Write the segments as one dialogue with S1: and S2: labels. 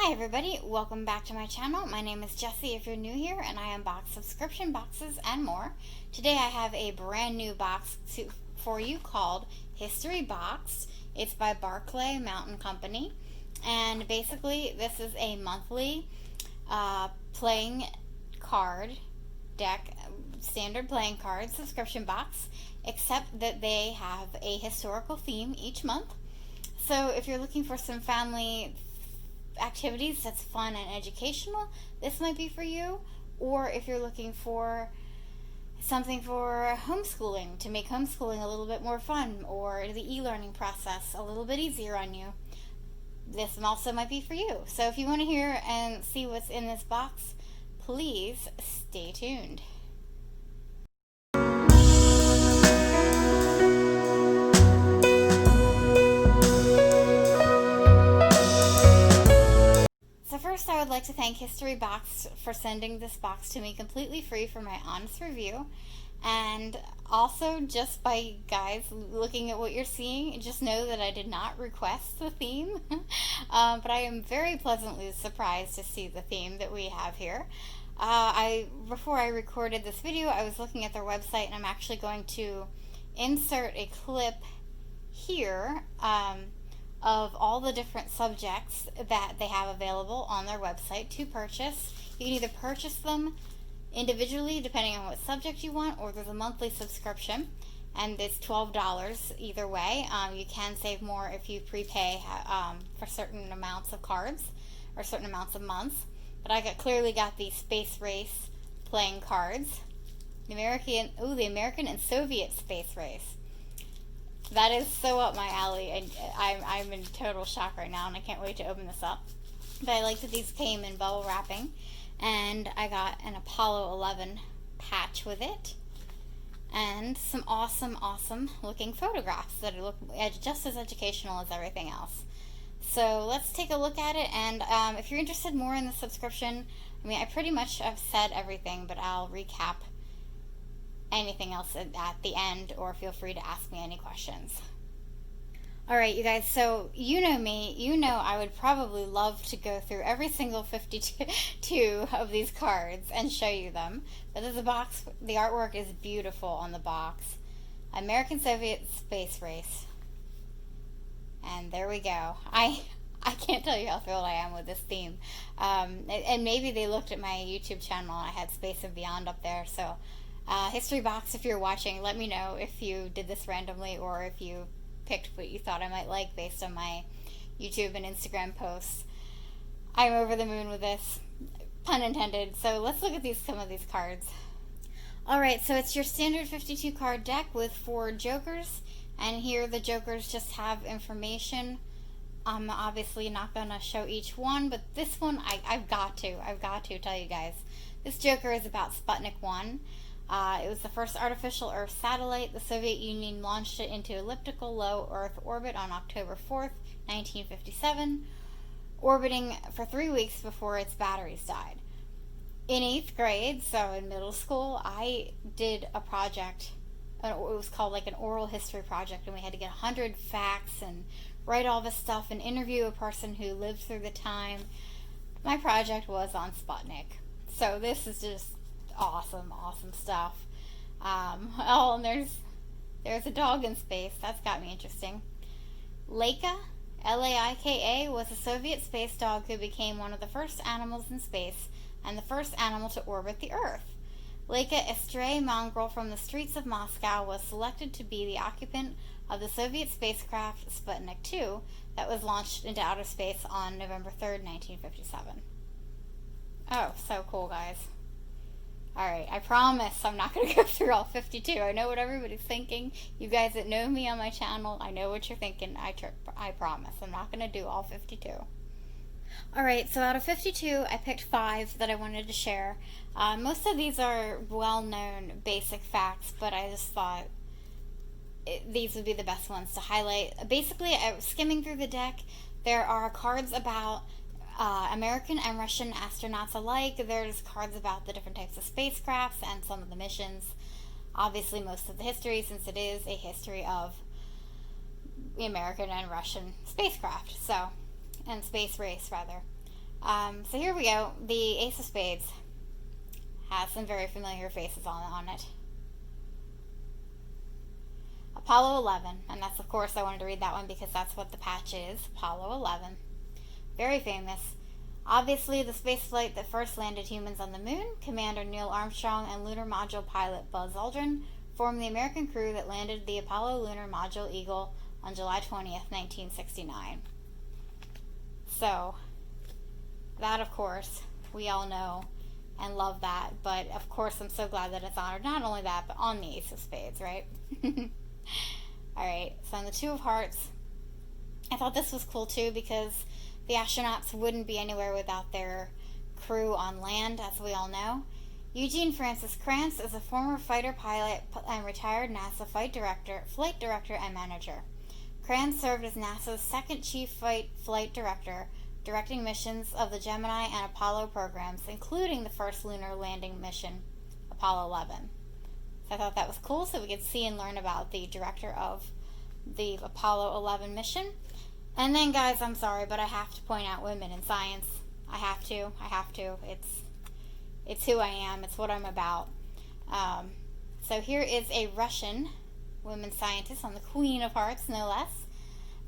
S1: Hi everybody, welcome back to my channel. My name is Jessie if you're new here, and I unbox subscription boxes and more. Today I have a brand new box for you called History Box. It's by Barclay Mountain Company, and basically this is a monthly playing card deck, standard playing card subscription box, except that they have a historical theme each month. So if you're looking for some family activities that's fun and educational, this might be for you. Or if you're looking for something for homeschooling, to make homeschooling a little bit more fun, or the e-learning process a little bit easier on you, this also might be for you. So if you want to hear and see what's in this box, please stay tuned. So first, I would like to thank History Box for sending this box to me completely free for my honest review. And also, just by guys looking at what you're seeing, just know that I did not request the theme, but I am very pleasantly surprised to see the theme that we have here. Before I recorded this video, I was looking at their website, and I'm actually going to insert a clip here of all the different subjects that they have available on their website to purchase. You can either purchase them individually depending on what subject you want, or there's a monthly subscription, and it's $12 either way. You can save more if you prepay for certain amounts of cards or certain amounts of months. But I clearly got the Space Race playing cards, the American and Soviet Space Race. That is so up my alley, and I'm in total shock right now, and I can't wait to open this up. But I like that these came in bubble wrapping, and I got an Apollo 11 patch with it, and some awesome looking photographs that look just as educational as everything else. So let's take a look at it, and if you're interested more in the subscription, I pretty much have said everything, but I'll recap anything else at the end, or feel free to ask me any questions. Alright, you guys, so you know me, you know I would probably love to go through every single 52 of these cards and show you them, but there's a box. The artwork is beautiful on the box. American Soviet Space Race, and there we go. I can't tell you how thrilled I am with this theme, and maybe they looked at my YouTube channel and I had Space and Beyond up there, so History Box, if you're watching, let me know if you did this randomly or if you picked what you thought I might like based on my YouTube and Instagram posts. I'm over the moon with this, pun intended. So let's look at some of these cards. Alright, so it's your standard 52 card deck with 4 jokers, and here the jokers just have information. I'm obviously not going to show each one, but this one I've got to tell you guys. This joker is about Sputnik 1. It was the first artificial Earth satellite. The Soviet Union launched it into elliptical low Earth orbit on October 4th, 1957, orbiting for 3 weeks before its batteries died. In 8th grade, so in middle school, I did a project. It was called like an oral history project, and we had to get 100 facts and write all this stuff and interview a person who lived through the time. My project was on Sputnik. So this is just awesome stuff. Oh, and there's a dog in space. That's got me interesting. Laika, Laika, was a Soviet space dog who became one of the first animals in space and the first animal to orbit the Earth. Laika, a stray mongrel from the streets of Moscow, was selected to be the occupant of the Soviet spacecraft Sputnik 2 that was launched into outer space on November 3rd, 1957. Oh, so cool, guys. Alright, I promise I'm not going to go through all 52. I know what everybody's thinking. You guys that know me on my channel, I know what you're thinking. I promise I'm not going to do all 52. Alright, so out of 52, I picked 5 that I wanted to share. Most of these are well-known basic facts, but I just thought these would be the best ones to highlight. Basically, skimming through the deck, there are cards about American and Russian astronauts alike. There's cards about the different types of spacecrafts and some of the missions. Obviously, most of the history, since it is a history of the American and Russian spacecraft, and space race, rather. So here we go. The Ace of Spades has some very familiar faces on it. Apollo 11, and that's, of course, I wanted to read that one because that's what the patch is. Apollo 11. Very famous. Obviously, the space flight that first landed humans on the moon. Commander Neil Armstrong and lunar module pilot Buzz Aldrin formed the American crew that landed the Apollo lunar module Eagle on July 20th, 1969. So, that, of course, we all know and love that, but of course I'm so glad that it's honored not only that, but on the Ace of Spades, right? Alright, so on the Two of Hearts, I thought this was cool too because the astronauts wouldn't be anywhere without their crew on land, as we all know. Eugene Francis Kranz is a former fighter pilot and retired NASA flight director and manager. Kranz served as NASA's second chief flight director, directing missions of the Gemini and Apollo programs, including the first lunar landing mission, Apollo 11. So I thought that was cool, so we could see and learn about the director of the Apollo 11 mission. And then, guys, I'm sorry, but I have to point out women in science. I have to. It's who I am. It's what I'm about. So here is a Russian woman scientist on the Queen of Hearts, no less.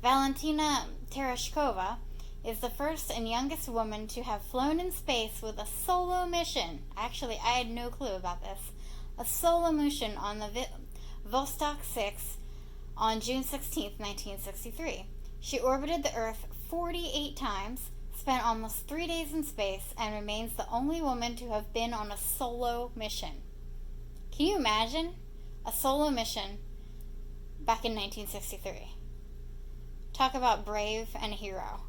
S1: Valentina Tereshkova is the first and youngest woman to have flown in space with a solo mission. Actually, I had no clue about this. A solo mission on the Vostok 6 on June 16, 1963. She orbited the Earth 48 times, spent almost 3 days in space, and remains the only woman to have been on a solo mission. Can you imagine a solo mission back in 1963? Talk about brave and a hero.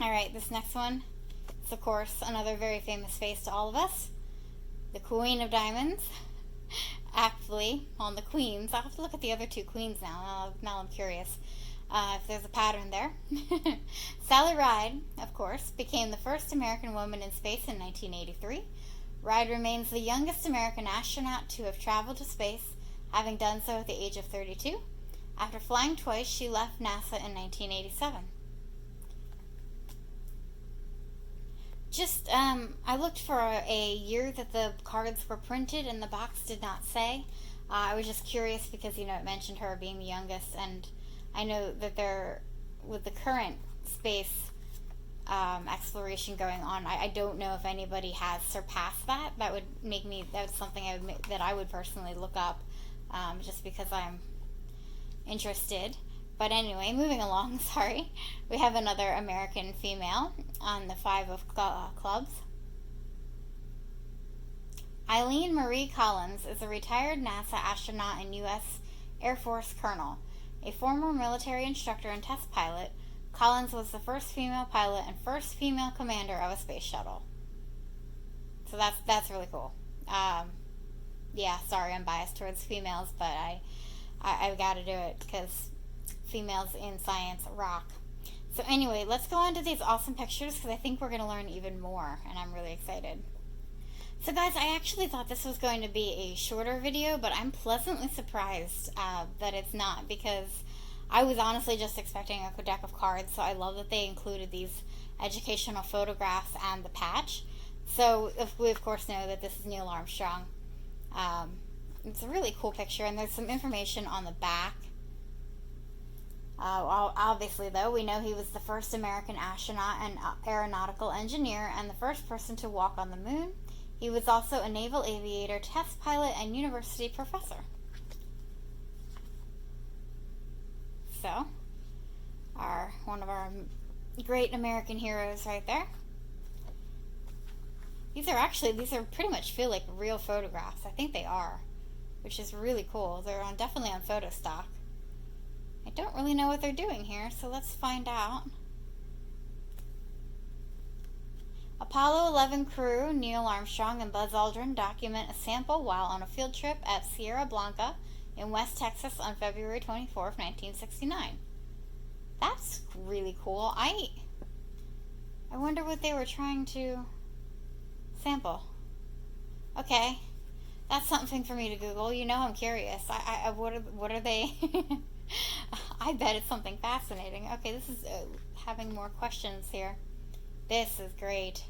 S1: Alright, this next one is, of course, another very famous face to all of us. The Queen of Diamonds. Actually, on the queens, I'll have to look at the other two queens now. Now I'm curious if there's a pattern there. Sally Ride, of course, became the first American woman in space in 1983. Ride remains the youngest American astronaut to have traveled to space, having done so at the age of 32. After flying twice, she left NASA in 1987. I looked for a year that the cards were printed and the box did not say. I was just curious because, it mentioned her being the youngest, and I know that with the current space exploration going on, I don't know if anybody has surpassed that. That's something that I would personally look up, just because I'm interested. But anyway, moving along, sorry. We have another American female on the Five of Clubs. Eileen Marie Collins is a retired NASA astronaut and U.S. Air Force colonel. A former military instructor and test pilot, Collins was the first female pilot and first female commander of a space shuttle. So that's really cool. Yeah, sorry, I'm biased towards females, but I've got to do it because females in science rock. So anyway, let's go on to these awesome pictures because I think we're going to learn even more, and I'm really excited. So guys, I actually thought this was going to be a shorter video, but I'm pleasantly surprised that it's not, because I was honestly just expecting a deck of cards, so I love that they included these educational photographs and the patch. So we of course know that this is Neil Armstrong. It's a really cool picture, and there's some information on the back. Obviously, though, we know he was the first American astronaut and aeronautical engineer and the first person to walk on the moon. He was also a naval aviator, test pilot, and university professor. So, one of our great American heroes right there. These are pretty much feel like real photographs. I think they are, which is really cool. They're definitely on photo stock. I don't really know what they're doing here, so let's find out. Apollo 11 crew Neil Armstrong and Buzz Aldrin document a sample while on a field trip at Sierra Blanca in West Texas on February 24, 1969. That's really cool. I wonder what they were trying to sample. Okay, that's something for me to Google. I'm curious. What are they? I bet it's something fascinating. Okay, this is having more questions here. This is great.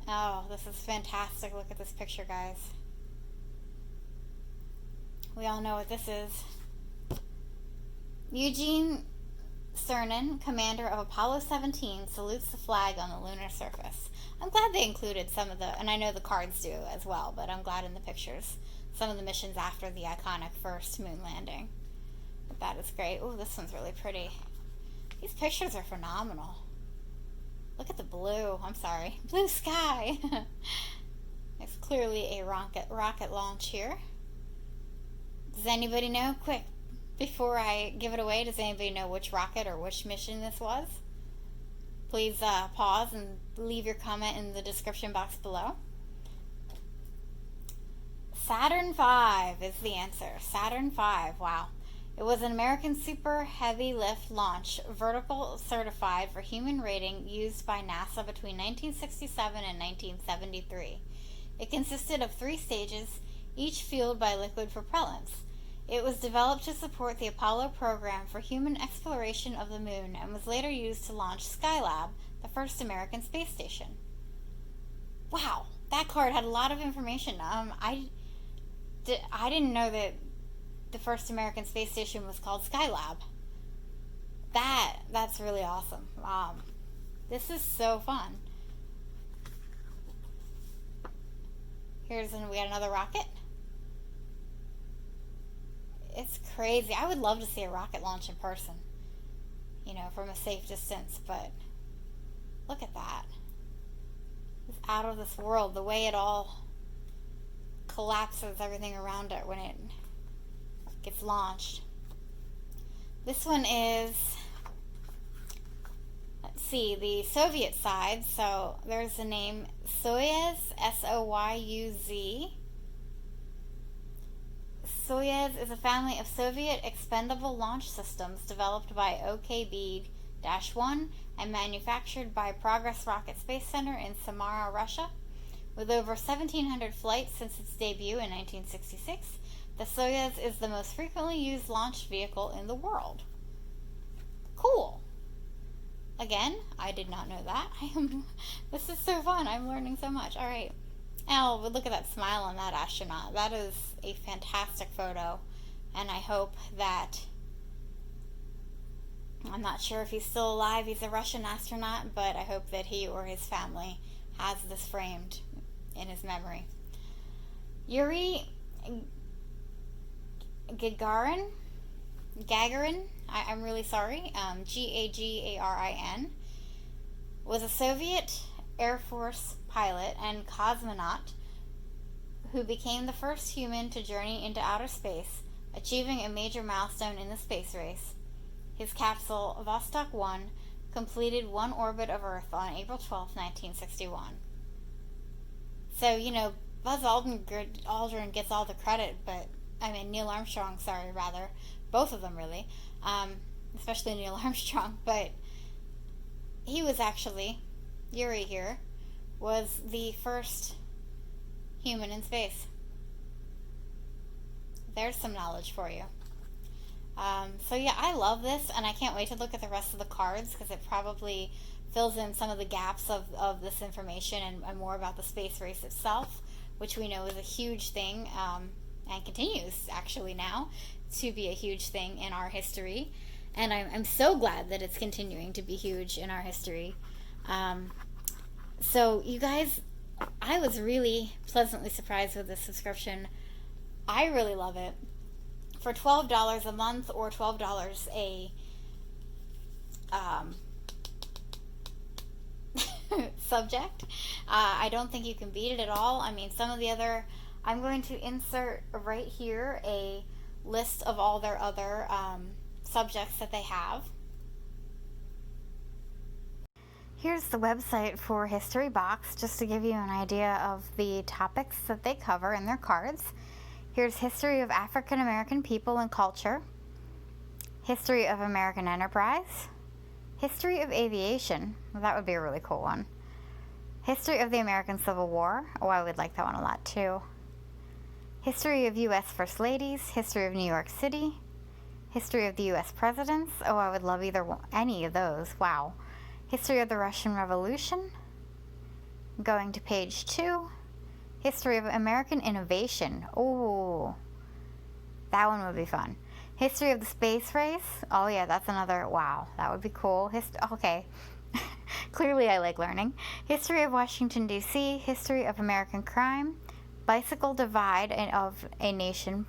S1: Oh, this is fantastic. Look at this picture, guys. We all know what this is. Eugene Cernan, commander of Apollo 17, salutes the flag on the lunar surface. I'm glad they included some of the, and I know the cards do as well, but I'm glad in the pictures, some of the missions after the iconic first moon landing. But that is great. Oh, this one's really pretty. These pictures are phenomenal. Look at the blue. I'm sorry. Blue sky. It's clearly a rocket launch here. Does anybody know? Quick, before I give it away, does anybody know which rocket or which mission this was? Please pause and leave your comment in the description box below. Saturn V is the answer. Saturn V. Wow. It was an American super heavy lift launch, vertical certified for human rating, used by NASA between 1967 and 1973. It consisted of 3 stages, each fueled by liquid propellants. It was developed to support the Apollo program for human exploration of the moon and was later used to launch Skylab, the first American space station. Wow, that card had a lot of information. I didn't know that the first American space station was called Skylab. That's really awesome. This is so fun. We got another rocket. It's crazy. I would love to see a rocket launch in person, you know, from a safe distance, but look at that. It's out of this world, the way it all collapses everything around it when it gets launched. This one is, let's see, the Soviet side. So there's the name Soyuz, S-O-Y-U-Z. Soyuz is a family of Soviet expendable launch systems developed by OKB-1 and manufactured by Progress Rocket Space Center in Samara, Russia. With over 1,700 flights since its debut in 1966, the Soyuz is the most frequently used launch vehicle in the world. Cool. Again, I did not know that. This is so fun. I'm learning so much. All right. Oh, look at that smile on that astronaut. That is a fantastic photo, and I hope that, I'm not sure if he's still alive, he's a Russian astronaut, but I hope that he or his family has this framed in his memory. Yuri Gagarin, I'm really sorry, Gagarin, was a Soviet Air Force pilot and cosmonaut who became the first human to journey into outer space, achieving a major milestone in the space race. His capsule, Vostok 1, completed one orbit of Earth on April 12, 1961. So, you know, Buzz Aldrin gets all the credit, but, Neil Armstrong, both of them really, especially Neil Armstrong, but he was actually, Yuri here, was the first human in space. There's some knowledge for you. So yeah, I love this, and I can't wait to look at the rest of the cards, because it probably fills in some of the gaps of this information and more about the space race itself, which we know is a huge thing, and continues actually now to be a huge thing in our history. And I'm so glad that it's continuing to be huge in our history. So you guys, I was really pleasantly surprised with this subscription. I really love it. For $12 a month or $12 a subject, I don't think you can beat it at all. Some of the other, I'm going to insert right here a list of all their other subjects that they have. Here's the website for History Box, just to give you an idea of the topics that they cover in their cards. Here's History of African American People and Culture, History of American Enterprise, History of Aviation, well, that would be a really cool one, History of the American Civil War, oh, I would like that one a lot too, History of U.S. First Ladies, History of New York City, History of the U.S. presidents. Oh, I would love any of those. Wow. History of the Russian Revolution. Going to page 2. History of American innovation. Oh, that one would be fun. History of the space race. Oh yeah, that's another. Wow, that would be cool. Okay. Clearly I like learning. History of Washington, D.C. History of American crime. Bicycle divide of a nation.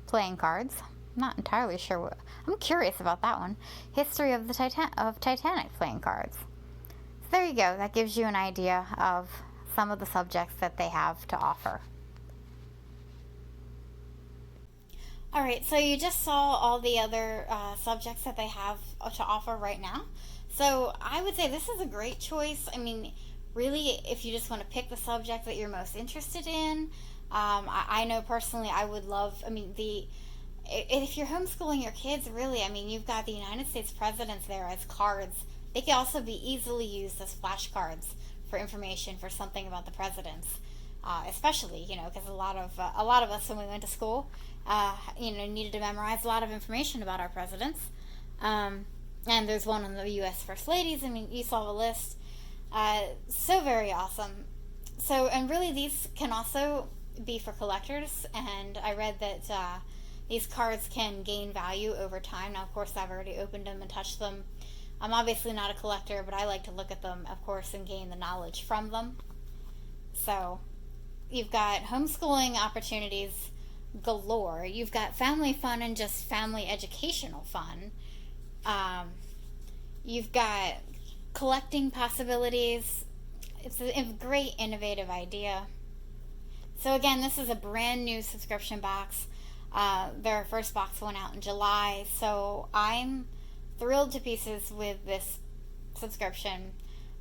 S1: Playing cards. I'm not entirely sure what. I'm curious about that one. History of the Titanic playing cards. So there you go. That gives you an idea of some of the subjects that they have to offer. Alright, so you just saw all the other subjects that they have to offer right now. So I would say this is a great choice. I mean, really, if you just want to pick the subject that you're most interested in, I know personally I would love, if you're homeschooling your kids, really, I mean, you've got the United States presidents there as cards. They can also be easily used as flashcards for information for something about the presidents. Especially, because a lot of us when we went to school, needed to memorize a lot of information about our presidents. And there's one on the U.S. First Ladies. I mean, you saw the list. So very awesome. So, and really these can also be for collectors. And I read that these cards can gain value over time. Now, of course, I've already opened them and touched them. I'm obviously not a collector, but I like to look at them, of course, and gain the knowledge from them. So, you've got homeschooling opportunities galore. You've got family fun and just family educational fun. You've got collecting possibilities. It's a great innovative idea. So again, this is a brand new subscription box. Their first box went out in July, so I'm thrilled to pieces with this subscription.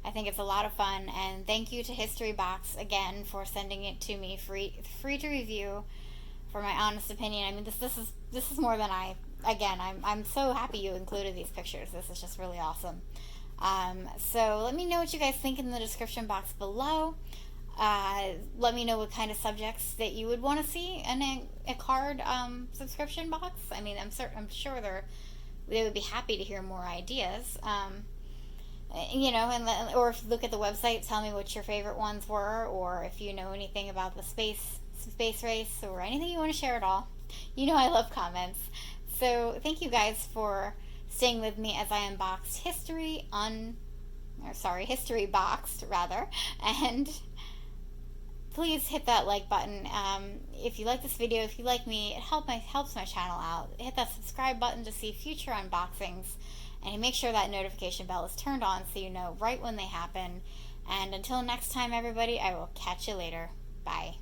S1: I think it's a lot of fun, and thank you to History Box again for sending it to me free to review. For my honest opinion, I mean, this is more than I'm so happy you included these pictures. This is just really awesome. So let me know what you guys think in the description box below. Let me know what kind of subjects that you would want to see in a card subscription box. I mean, I'm sure they would be happy to hear more ideas. Or if you look at the website, tell me what your favorite ones were, or if you know anything about the space race or anything you want to share at all. I love comments. So thank you guys for staying with me as I unboxed History Boxed rather, and please hit that like button. If you like this video, if you like me, it helps my channel out. Hit that subscribe button to see future unboxings, and make sure that notification bell is turned on so you know right when they happen. And until next time, everybody, I will catch you later. Bye.